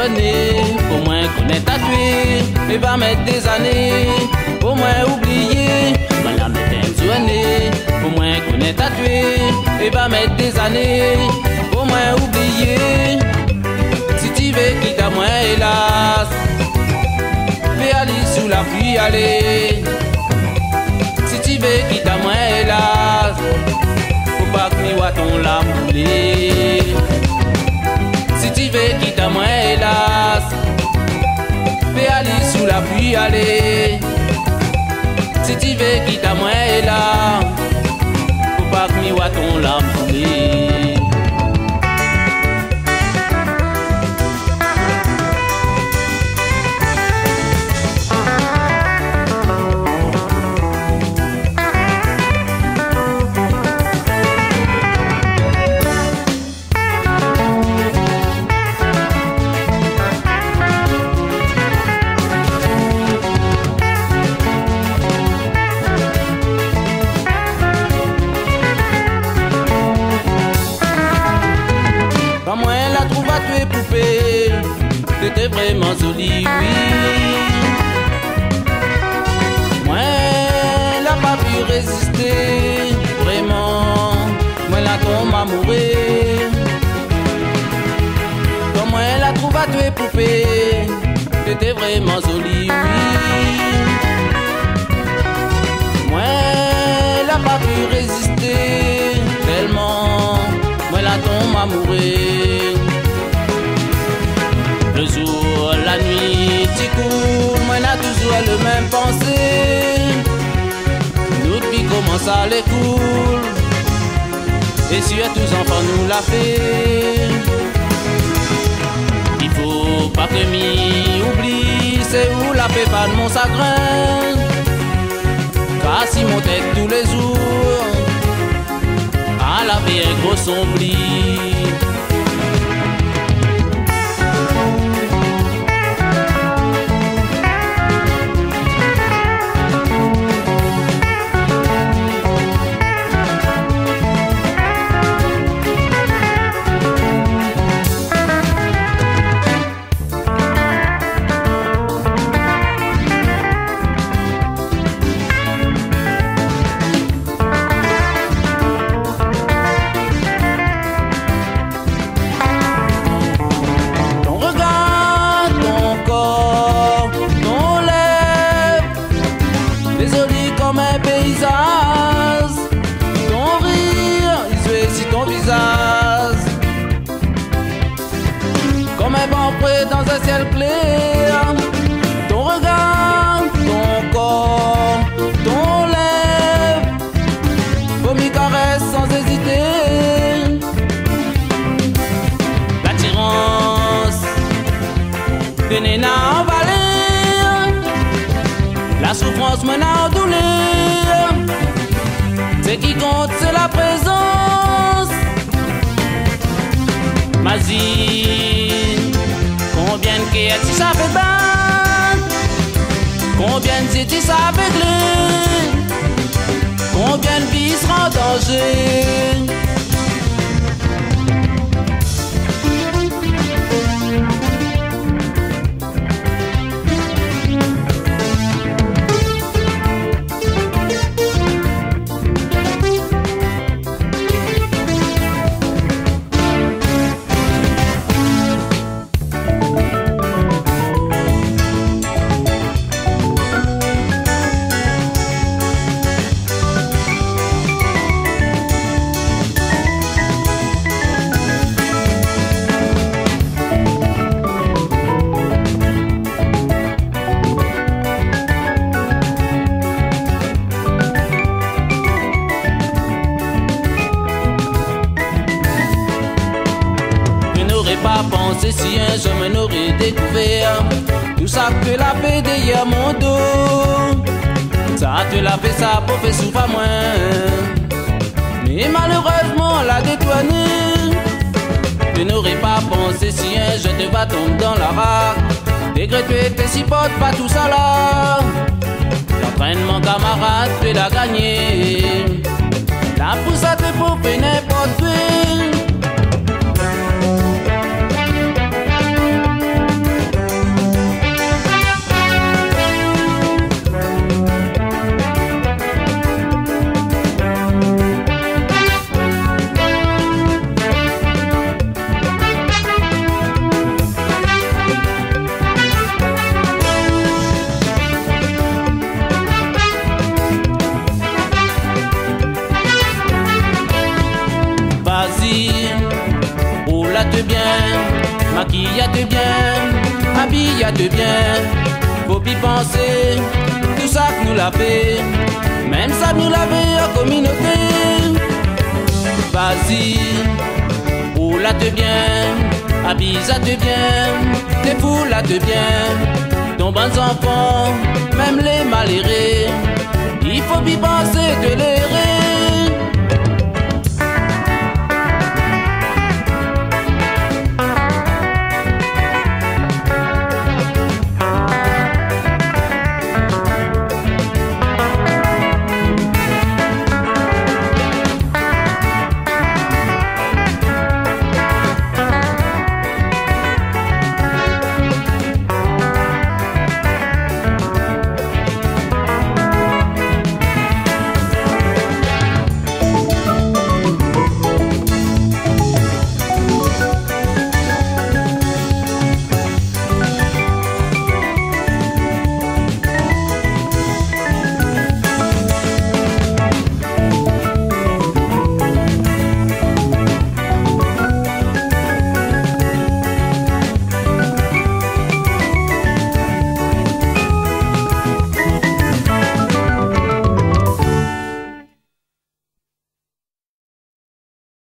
nez, au moins qu'on est tatoué, mais va mettre des années, au moins oublier. Quand la mettre sur le nez, au moins qu'on est tatoué, et va mettre des années, au moins oublier. Si tu veux quitter à moi, hélas, fais aller sous la pluie, aller. Si tu veux quitter à moi, hélas, faut pas que tu vois ton lame bouler. Si tu veux quitter à moi, hélas, fais aller sous la pluie, aller. Si tu veux quitter à moi, hélas, faut pas que tu vois ton lame bouler. T'étais vraiment jolie, oui. Moi, elle a pas pu résister. Vraiment, moi, la tombe amoureux. Comme moi, elle a trouvé à tuer poupée. T'étais vraiment jolie, oui. Moi, elle a pas pu résister. Tellement, moi, la tombe amoureux. Le jour, la nuit, tu cours, moi n'a toujours le même pensée. Notre vie commence à l'écoule, et si tous enfants nous l'a fait. Il faut pas que m'y oublie, c'est où la paix pas de mon chagrin. Car si mon tête tous les jours, à la vie un gros sombri. Ton rire, il se si ton visage comme un vent près dans un ciel clair. Ton regard, ton corps, ton lèvre, vos mi caresses sans hésiter. L'attirance de Nena emballée, la souffrance mène à douleur. Ce qui compte, c'est la présence. Mazine, combien de quêtes tu savais battre, combien de tu savais gler, combien de vies seront en danger. Pas pensé si un jour me n'aurait découvert tout ça que la paix derrière mon dos. Ça te l'a fait ça pour faire souffrir à moi, mais malheureusement la détourné. Je n'aurais pas pensé si un jour te va tomber dans la rade. Dégré tu étais si pote, pas tout ça là. L'entraînement camarade, tu l'as gagné. La poussette pour faire n'importe quoi. bien, maquille-toi bien, habille-toi bien. Faut y penser, tout ça que nous l'a fait, même ça nous l'a fait en communauté. Vas-y, roule-toi bien, habille-toi bien, défoule-toi bien. Ton bon enfant, même les malheureux, il faut y penser de l'aider.